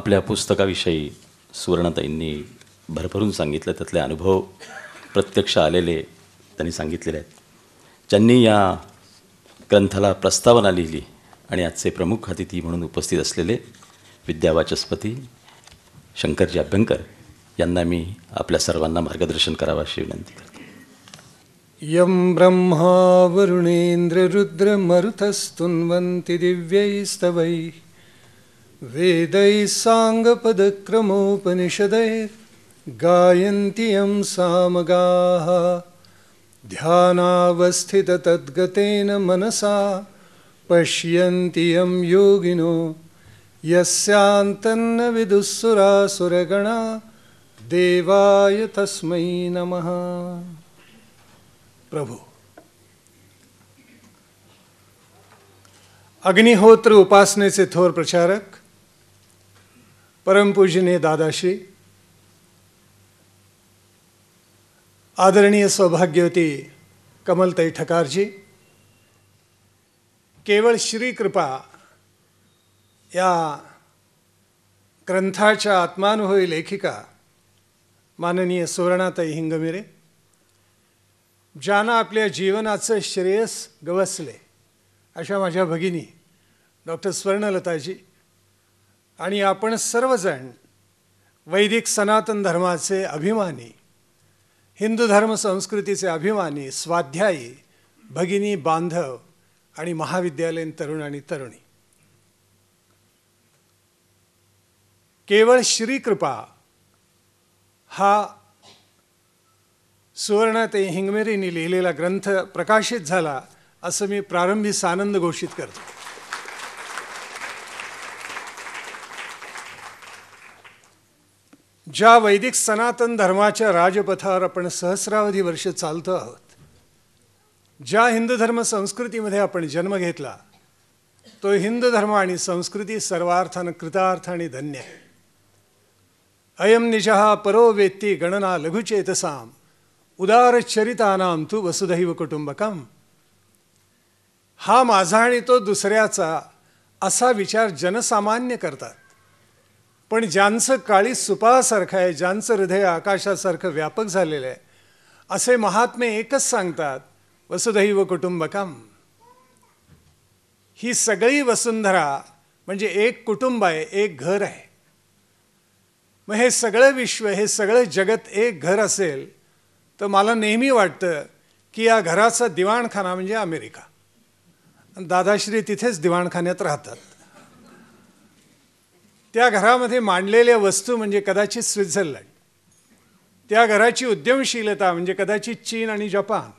आपल्या पुस्तकाविषयी सुवर्णताईंनी भरभरून सांगितलं, त्यातले अनुभव प्रत्यक्ष आलेले त्यांनी सांगितलेले आहेत. ज्यांनी या ग्रंथाला प्रस्तावना लिहिली आणि आजचे प्रमुख अतिथी म्हणून उपस्थित असलेले विद्यावाचस्पती शंकरजी अभ्यंकर यांना मी आपल्या सर्वांना मार्गदर्शन करावं अशी विनंती करतो. यं ब्रह्मा वरुणेन्द्र रुद्र मरुतस्तुन्वन्ति दिव्यैस्तवैः वेदैः साङ्गपदक्रमोपनिषदैर्गायन्ति यं सामगाः ध्यानावस्थिततद्गतेन मनसा पश्यन्ति यं योगिनो यस्यान्तन्न विदुःसुरासुरगणा देवाय तस्मै नमः. प्रभू, अग्निहोत्र उपासनेचे थोर प्रचारक परमपूजनीय दादाश्री, आदरणीय सौभाग्यवती कमलताई ठकारजी, केवळ श्रीकृपा या ग्रंथाच्या आत्मानुभवी लेखिका माननीय सुवर्णाताई हिंगमिरे, ज्यांना आपल्या जीवनाचं श्रेयस गवसले अशा माझ्या भगिनी डॉक्टर स्वर्णलताजी, आणि आपण सर्वजण वैदिक सनातन धर्माचे अभिमानी, हिंदू धर्म संस्कृतीचे अभिमानी स्वाध्यायी भगिनी बांधव आणि महाविद्यालयीन तरुण आणि तरुणी, केवळ श्रीकृपा हा सुवर्णाताई हिंगमिरेंनी लिहिलेला ग्रंथ प्रकाशित झाला असं मी प्रारंभी सानंद घोषित करतो. ज्या वैदिक सनातन धर्माच्या राजपथावर आपण सहस्रावधी वर्ष चालतो आहोत, ज्या हिंदू धर्म संस्कृतीमध्ये आपण जन्म घेतला, तो हिंदू धर्म आणि संस्कृती सर्वार्थानं कृतार्थ आणि धन्य आहे. अयम निजः परो वेत्ती गणना लघुचेतसाम उदारचरितानाम तू वसुधैव कुटुंबकम. हा माझा आणि तो दुसऱ्याचा असा विचार जनसामान्य करतात, पण ज्यांचं काळी सुपासारखं आहे, ज्यांचं हृदय आकाशासारखं व्यापक झालेलं आहे, असे महात्मे एकच सांगतात, वसुधैव कुटुंबकम. ही सगळी वसुंधरा म्हणजे एक कुटुंब आहे, एक घर आहे. मग हे सगळं विश्व, हे सगळं जगत एक घर असेल तर मला नेहमी वाटतं की या घराचा दिवाणखाना म्हणजे अमेरिका. दादाश्री तिथेच दिवाणखान्यात राहतात. त्या घरामध्ये मांडलेल्या वस्तू म्हणजे कदाचित स्वित्झर्लंड, त्या घराची उद्यमशीलता म्हणजे कदाचित चीन आणि जपान,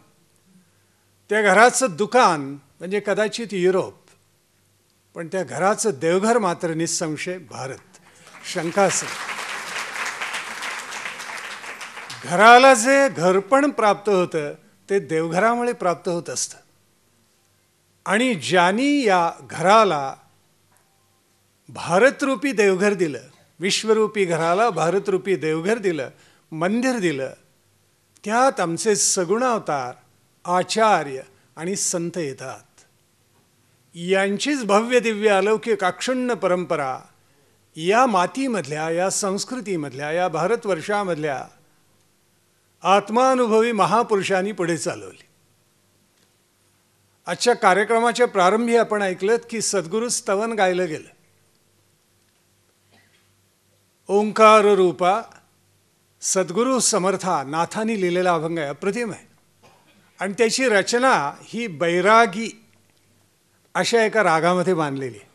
त्या घराचं दुकान म्हणजे कदाचित युरोप, पण त्या घराचं देवघर मात्र निसंशय भारत. शंकाच नाही. घराला जे घरपण प्राप्त होतं ते देवघरामुळे प्राप्त होत असतं. आणि ज्यांनी या घराला भारतरूपी देवघर दिलं, विश्वरूपी घराला भारतरूपी देवघर दिलं, मंदिर दिलं, त्यात आमचे सगुण अवतार, आचार्य आणि संत येतात. यांचीच भव्य दिव्य अलौकिक अक्षुण्ण परंपरा या मातीमधल्या, या संस्कृतीमधल्या, या भारतवर्षामधल्या आत्मानुभवी महापुरुषांनी पुढे चालवली. आजच्या कार्यक्रमाच्या प्रारंभी आपण ऐकलं की सद्गुरु स्तवन गायलं गेलं. ओंकार रूपा सद्गुरु समर्था नाथांनी लिहिलेला अभंग आहे, अप्रतिम आहे. आणि त्याची रचना ही बैरागी अशा एका रागामध्ये बांधलेली आहे.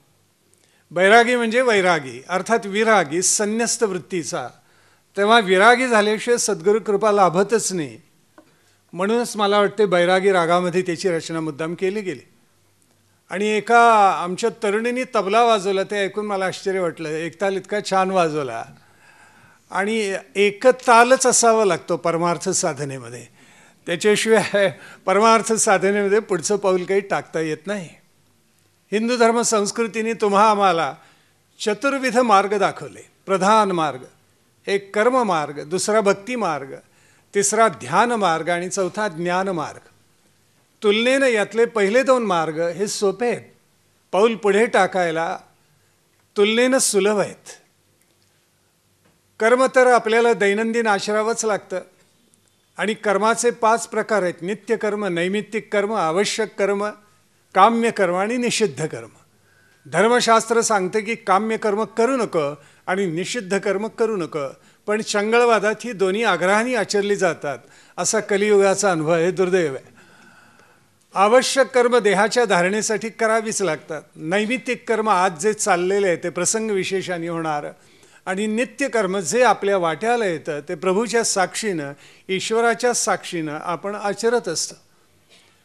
बैरागी म्हणजे वैरागी, अर्थात विरागी, संन्यस्त वृत्तीचा. तेव्हा विरागी झाल्याशिवाय सद्गुरू कृपा लाभतच नाही. म्हणूनच मला वाटते बैरागी रागामध्ये त्याची रचना मुद्दाम केली गेली. आणि एका आमच्या तरुणींनी तबला वाजवला, ते ऐकून मला आश्चर्य वाटलं. एक ताल इतका छान वाजवला. आणि एकच तालच असावा लागतो परमार्थ साधनेमध्ये, त्याच्याशिवाय परमार्थ साधनेमध्ये पुढचं पाऊल काही टाकता येत नाही. हिंदू धर्म संस्कृतीने तुम्हा आम्हाला चतुर्विध मार्ग दाखवले. प्रधान मार्ग, एक कर्म मार्ग, दुसरा भक्ती मार्ग, तिसरा ध्यान मार्ग आणि चौथा ज्ञान मार्ग. तुलनेनं यातले पहिले दोन मार्ग हे सोपे आहेत, पाऊल पुढे टाकायला तुलनेनं सुलभ आहेत. कर्म तर आपल्याला दैनंदिन आचरावंच लागतं आणि कर्माचे 5 प्रकार आहेत. नित्यकर्म, नैमित्तिक कर्म, आवश्यक कर्म, काम्य कर्म आणि निषिद्ध कर्म. धर्मशास्त्र सांगते की काम्य कर्म करू नको आणि निषिद्ध कर्म करू नको, पण चंगळवादात ही दोन्ही आग्रहाने आचरली जातात. असा कलियुगाचा अनुभव आहे, दुर्दैव आहे. आवश्यक कर्म देहाच्या धारणेसाठी करावीच लागतात. नैमित्तिक कर्म आज जे चाललेले आहे ते प्रसंगविशेषाने होणार, आणि नित्यकर्म जे आपल्या वाट्याला येतं ते प्रभूच्या साक्षीनं, ईश्वराच्या साक्षीनं आपण आचरत असतो.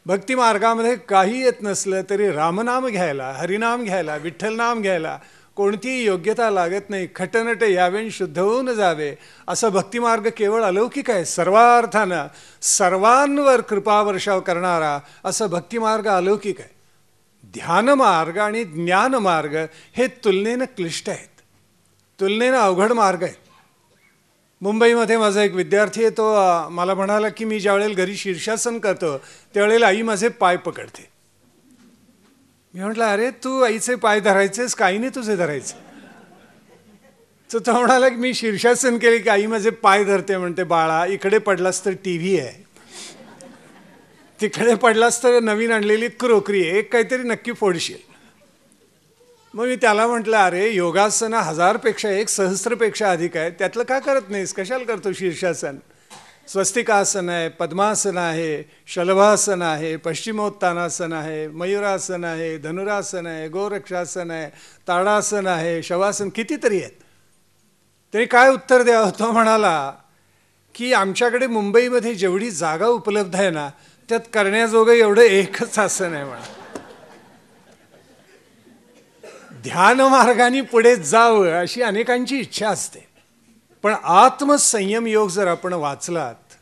भक्तिमार्गामध्ये काही येत नसलं तरी रामनाम घ्यायला, हरिनाम घ्यायला, विठ्ठलनाम घ्यायला कोणतीही योग्यता लागत नाही. खटनट यावेन शुद्ध होऊन जावे, असा भक्तिमार्ग केवळ अलौकिक आहे. सर्वार्थानं सर्वांवर कृपावर्षाव करणारा असा भक्तिमार्ग अलौकिक आहे. ध्यानमार्ग आणि ज्ञानमार्ग हे तुलनेनं क्लिष्ट आहेत, तुलनेनं अवघड मार्ग आहेत. मुंबईमध्ये माझा एक विद्यार्थी आहे, तो मला म्हणाला की मी ज्यावेळेला घरी शीर्षासन करतो त्यावेळेला आई माझे पाय पकडते. मी म्हटलं, अरे तू आईचे पाय धरायचेस, काही नाही तुझे धरायचे. तर तो म्हणाला की मी शीर्षासन केले की आई माझे पाय धरते. म्हणते, बाळा इकडे पडलास तर टी व्ही आहे, तिकडे पडलास तर नवीन आणलेली क्रोकरी आहे, एक काहीतरी नक्की फोडशील. मग मी त्याला म्हटलं, अरे योगासनं 1000पेक्षा 1 सहस्रपेक्षा अधिक आहे, त्यातलं का करत नाहीस, कशाला करतो शीर्षासन? स्वस्तिकासन आहे, पद्मासन आहे, शलभासन आहे, पश्चिमोत्तानासन आहे, मयुरासन आहे, धनुरासन आहे, गोरक्षासन आहे, ताडासन आहे, शवासन, कितीतरी आहेत. तरी काय उत्तर द्यावं? तो म्हणाला की आमच्याकडे मुंबईमध्ये जेवढी जागा उपलब्ध आहे ना, त्यात करण्याजोगं एवढं एकच आसन आहे म्हणा. ध्यानमार्गाने पुढे जावं अशी अनेकांची इच्छा असते, पण आत्मसंयम योग जर आपण वाचलात,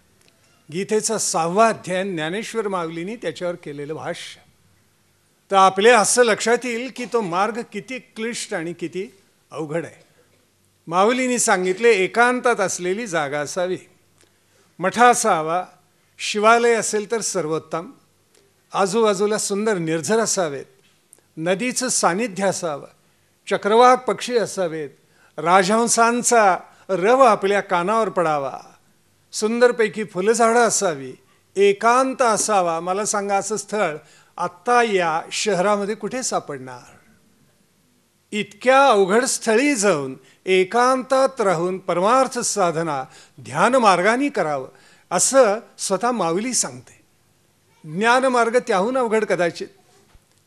गीतेचा 6वा अध्याय ज्ञानेश्वर माऊलींनी त्याच्यावर केलेलं भाष्य, तर आपल्या असं लक्षात येईल की तो मार्ग किती क्लिष्ट आणि किती अवघड आहे. माऊलींनी सांगितले, एकांतात असलेली जागा असावी, मठ असावा, शिवालय असेल तर सर्वोत्तम, आजूबाजूला सुंदर निर्झर असावेत, नदीचं सानिध्य असावं, चक्रवाक पक्षी असावेत, राजहंसांचा रव आपल्या कानावर पडावा, सुंदरपैकी फुलझाडं असावी, एकांत असावा. मला सांगा, असं स्थळ आत्ता या शहरामध्ये कुठे सापडणार? इतक्या अवघड स्थळी जाऊन एकांतात राहून परमार्थ साधना ध्यानमार्गाने करावं असं स्वतः माऊली सांगते. ज्ञानमार्ग त्याहून अवघड कदाचित,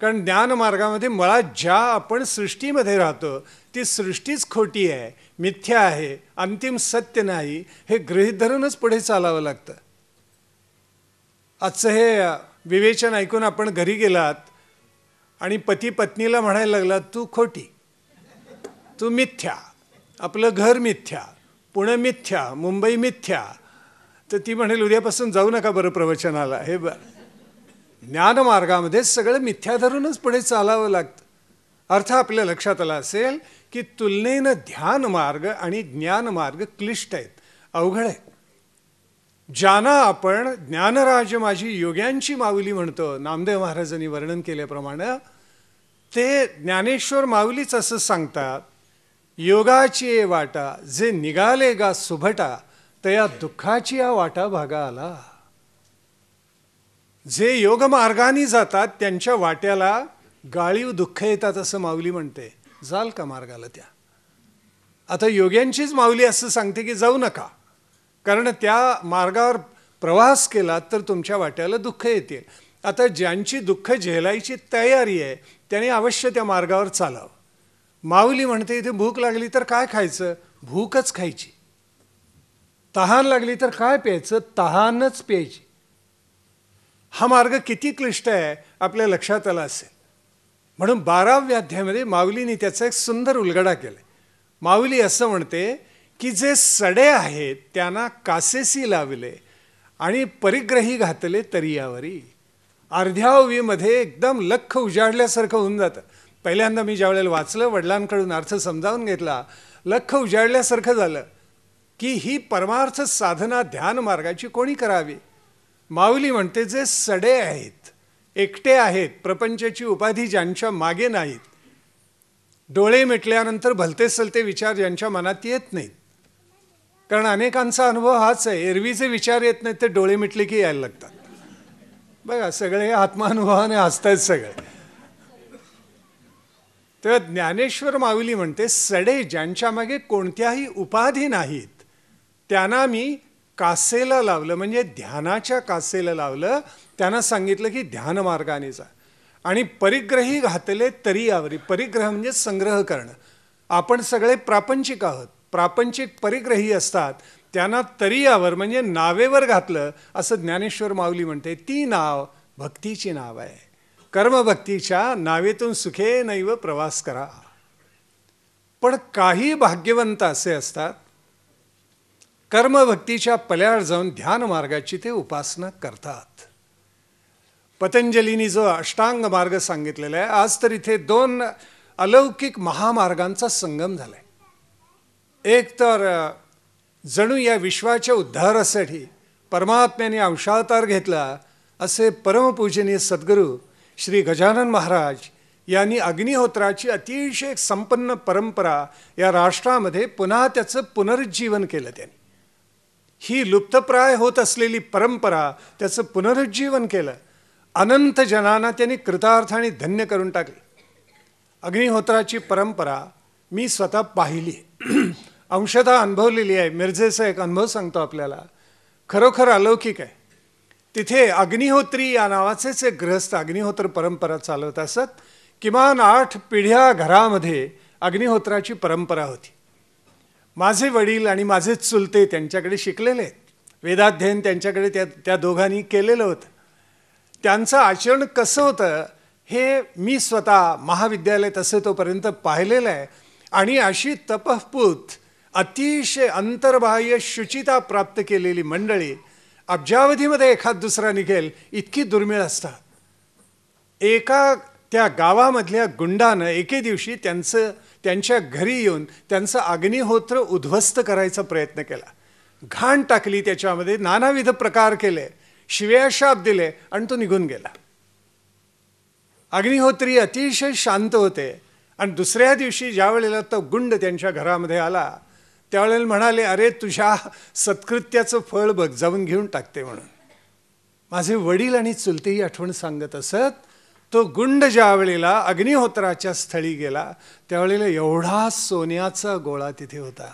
कारण ज्ञानमार्गामध्ये मुळात ज्या आपण सृष्टीमध्ये राहतो ती सृष्टीच खोटी आहे, मिथ्या आहे, अंतिम सत्य नाही, हे गृहीत धरूनच पुढे चालावं लागतं. आजचं हे विवेचन ऐकून आपण घरी गेलात आणि पती पत्नीला म्हणायला लागला, तू खोटी, तू मिथ्या, आपलं घर मिथ्या, पुणे मिथ्या, मुंबई मिथ्या, तर ती म्हणेल उद्यापासून जाऊ नका बरं प्रवचनाला. हे बरं, ज्ञानमार्गामध्ये सगळं मिथ्या धरूनच पुढे चालावं लागतं. अर्थ आपल्या लक्षात आला असेल की तुलनेनं ध्यानमार्ग आणि ज्ञानमार्ग क्लिष्ट आहेत, अवघड आहे. ज्यांना आपण ज्ञानराज माझी योग्यांची माऊली म्हणतो, नामदेव महाराजांनी वर्णन केल्याप्रमाणे, ते ज्ञानेश्वर माऊलीच असं सांगतात, योगाची ये वाटा जे निघाले गा सुभटा, तया दुःखाची या वाटा भागा आला. जे योगमार्गाने जातात त्यांच्या वाट्याला गाळीव दुःख येतात असं माऊली म्हणते. जाल का मार्गाला त्या? आता योग्यांचीच माऊली असं सांगते की जाऊ नका, कारण त्या मार्गावर प्रवास केला तर तुमच्या वाट्याला दुःख येतील. आता ज्यांची दुःख झेलायची तयारी आहे त्याने अवश्य त्या मार्गावर चालावं. माऊली म्हणते, इथे भूक लागली तर काय खायचं? भूकच खायची. तहान लागली तर काय प्यायचं? तहानच प्यायची. हा मार्ग किती क्लिष्ट आहे आपल्या लक्षात आला असेल. म्हणून 12व्या अध्यायामध्ये माऊलीने त्याचा एक सुंदर उलगडा केला. माऊली असं म्हणते की जे सडे आहेत त्यांना कासेसी लावले आणि परिग्रही घातले तरी यावरी. अर्ध्या ओवीमध्ये एकदम लख उजाडल्यासारखं होऊन जातं. पहिल्यांदा मी ज्यावेळेला वाचलं, वडिलांकडून अर्थ समजावून घेतला, लख उजाडल्यासारखं झालं की ही परमार्थ साधना ध्यान मार्गाची कोणी करावी. माऊली म्हणते, जे सडे आहेत, एकटे आहेत, प्रपंचाची उपाधी ज्यांच्या मागे नाहीत, डोळे मिटल्यानंतर भलते सलते विचार ज्यांच्या मनात येत नाहीत, कारण अनेकांचा अनुभव हाच आहे, एरवीचे विचार येत नाहीत ते डोळे मिटले की यायला लागतात. बघा सगळे आत्मानुभवाने हसतायत सगळे. तेव्हा ज्ञानेश्वर माऊली म्हणते, सडे ज्यांच्या मागे कोणत्याही उपाधी नाहीत त्यांना मी कासेला लावलं, म्हणजे ध्यानाच्या कासेला लावलं. त्यांना सांगितलं की ध्यान मार्गाने जा. आणि परिग्रही घातले तरी यावरी. परिग्रह म्हणजे संग्रह करणं. आपण सगळे प्रापंचिक आहोत, प्रापंचिक परिग्रही असतात, त्यांना तरी यावर म्हणजे नावेवर घातलं असं ज्ञानेश्वर माऊली म्हणते. ती नाव भक्तीची नाव आहे. कर्मभक्तीच्या नावेतून सुखे नैव प्रवास करा. पण काही भाग्यवंत असे असतात, कर्मभक्तीच्या पल्याड जाऊन ध्यान मार्गाची ते उपासना करतात. पतंजलींनी जो अष्टांग मार्ग सांगितलेला आहे, आज तर इथे 2 अलौकिक महामार्गांचा संगम झालाय. एक तर जणू या विश्वाच्या उद्धारासाठी परमात्म्याने अंशावतार घेतला असे परमपूजनीय सद्गुरू श्री गजानन महाराज यांनी अग्निहोत्राची अतिशय संपन्न परंपरा या राष्ट्रामध्ये पुन्हा त्याचं पुनरुज्जीवन केलं. त्यांनी ही लुप्तप्राय होत असलेली परंपरा त्याचं पुनरुज्जीवन केलं. अनंत जनांना त्यांनी कृतार्थ आणि धन्य करून टाकले. अग्निहोत्राची परंपरा मी स्वतः पाहिली, अंशतः अनुभवलेली आहे. मिरजेचा एक अनुभव सांगतो आपल्याला, खरोखर अलौकिक आहे. तिथे अग्निहोत्री या नावाचेच एक गृहस्थ अग्निहोत्र परंपरा चालवत असत. किमान 8 पिढ्या घरामध्ये अग्निहोत्राची परंपरा होती. माझे वडील आणि माझे चुलते त्यांच्याकडे शिकलेले आहेत. वेदाध्ययन त्यांच्याकडे त्या दोघांनी केलेलं होतं. त्यांचं आचरण कसं होतं हे मी स्वतः महाविद्यालयात असे तोपर्यंत पाहिलेलं आहे. आणि अशी तपःपूत अतिशय अंतर्बाह्य शुचिता प्राप्त केलेली मंडळी अब्जावधीमध्ये एखाद दुसरा निघेल इतकी दुर्मिळ असतात. एका त्या गावामधल्या गुंडानं एके दिवशी त्यांच्या घरी येऊन त्यांचं अग्निहोत्र उद्ध्वस्त करायचा प्रयत्न केला. घाण टाकली त्याच्यामध्ये, नानाविध प्रकार केले, शिव्या शाप दिले आणि तो निघून गेला. अग्निहोत्री अतिशय शांत होते. आणि दुसऱ्या दिवशी ज्या वेळेला तो गुंड त्यांच्या घरामध्ये आला त्यावेळेला म्हणाले, अरे तुझ्या सत्कृत्याचं फळ बघ, जाऊन घेऊन टाकते म्हणून. माझे वडील आणि चुलतेही आठवण सांगत असत. तो गुंड ज्या वेळेला अग्निहोत्राच्या स्थळी गेला त्यावेळेला एवढा सोन्याचा गोळा तिथे होता.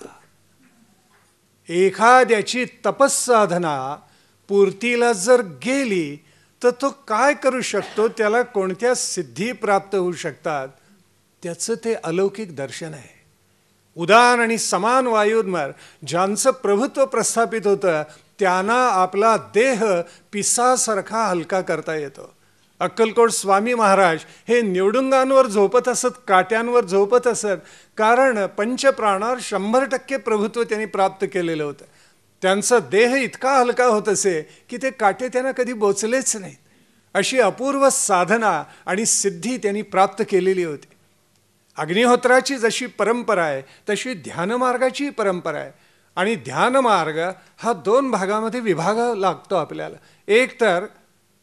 एखाद्याची तपस्साधना पूर्तीला जर गेली तर तो काय करू शकतो, त्याला कोणत्या सिद्धी प्राप्त होऊ शकतात, त्याचं ते अलौकिक दर्शन आहे. उदान आणि समान वायूंवर ज्यांचं प्रभुत्व प्रस्थापित होतं त्यांना आपला देह पिसासारखा हलका करता येतो. अक्कलकोट स्वामी महाराज हे निवडुंगांवर झोपत असत, काट्यांवर झोपत असत, कारण पंचप्राणावर 100% प्रभुत्व त्यांनी प्राप्त केलेलं होतं. त्यांचा देह इतका हलका होत असे की ते काटे त्यांना कधी बोचलेच नाहीत. अशी अपूर्व साधना आणि सिद्धी त्यांनी प्राप्त केलेली होती. अग्निहोत्राची जशी परंपरा आहे तशी ध्यानमार्गाची परंपरा आहे. आणि ध्यानमार्ग हा 2 भागामध्ये विभागावा लागतो आपल्याला. एक तर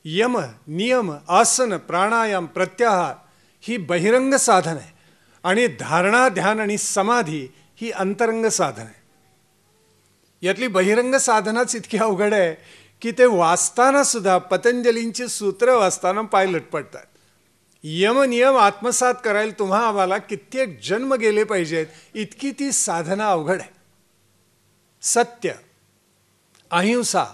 यम, नियम, आसन, प्राणायाम, प्रत्याहार ही बहिरंग साधन आहे. आणि धारणा, ध्यान आणि समाधी ही अंतरंग साधन आहे. यातली बहिरंग साधनाच इतकी अवघड आहे की ते वाचताना सुद्धा पतंजलींची सूत्र वाचताना पाय लटपटतात. यमनियम आत्मसात करायला तुम्हा आम्हाला कित्येक जन्म गेले पाहिजेत, इतकी ती साधना अवघड आहे. सत्य, अहिंसा,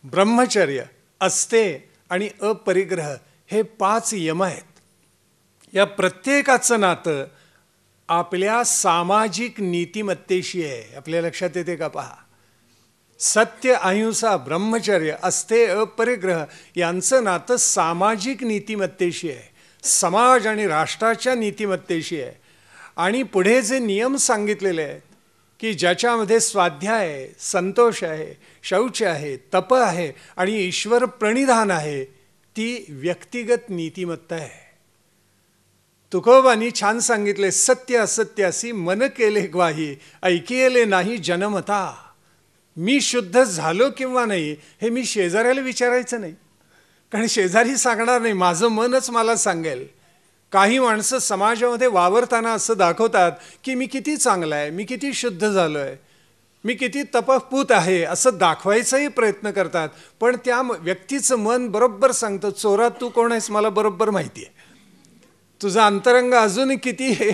ब्रह्मचर्य, अस्ते आणि अपरिग्रह हे 5 यम आहेत. या प्रत्येकाचं नातं आपल्या सामाजिक नीतिमत्तेशी आहे. आपल्या लक्षात येते का पहा. सत्य, अहिंसा, ब्रह्मचर्य, अस्ते, अपरिग्रह यांचं नातं सामाजिक नीतिमत्तेशी आहे, समाज आणि राष्ट्राच्या नीतिमत्तेशी आहे. आणि पुढे जे नियम सांगितलेले आहेत की ज्याच्यामध्ये स्वाध्याय आहे, संतोष आहे, शौच आहे, तप आहे आणि ईश्वर प्रणिधान आहे, ती व्यक्तिगत नीतिमत्ता आहे. तुकोबांनी छान सांगितले, सत्य असत्यासी मन केले ग्वाही, ऐकिले नाही जनमता. मी शुद्ध झालो किंवा नाही हे मी शेजाऱ्याला विचारायचं नाही, कारण शेजारी सांगणार नाही, माझं मनच मला सांगेल. काही माणसं समाजामध्ये वावरताना असं दाखवतात की मी किती चांगला आहे, मी किती शुद्ध झालो आहे. मी किती तपस्पूत आहे असं दाखवायचाही प्रयत्न करतात. पण त्या व्यक्तीचं मन बरोबर सांगतं, चोरा तू कोण आहेस मला बरोबर माहिती आहे. तुझा अंतरंग अजून किती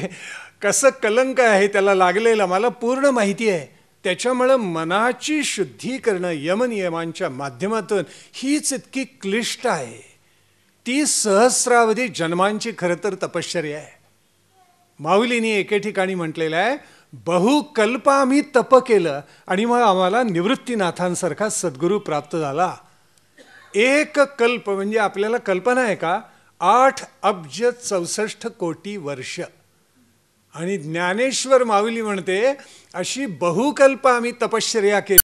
कसं कलंक आहे त्याला लागलेला मला पूर्ण माहिती आहे. त्याच्यामुळं मनाची शुद्धी करणं यमनियमांच्या माध्यमातून हीच इतकी क्लिष्ट आहे. ती सहस्रावधी जन्मांची खरं तर तपश्चर्या आहे. माऊलींनी एके ठिकाणी म्हटलेलं आहे, बहुकल्प आम्ही तप केलं आणि मग आम्हाला निवृत्तीनाथांसारखा सद्गुरू प्राप्त झाला. एक कल्प म्हणजे आपल्याला कल्पना आहे का, 8,64 वर्ष. आणि ज्ञानेश्वर माऊली म्हणते, अशी बहुकल्प आम्ही तपश्चर्या केली.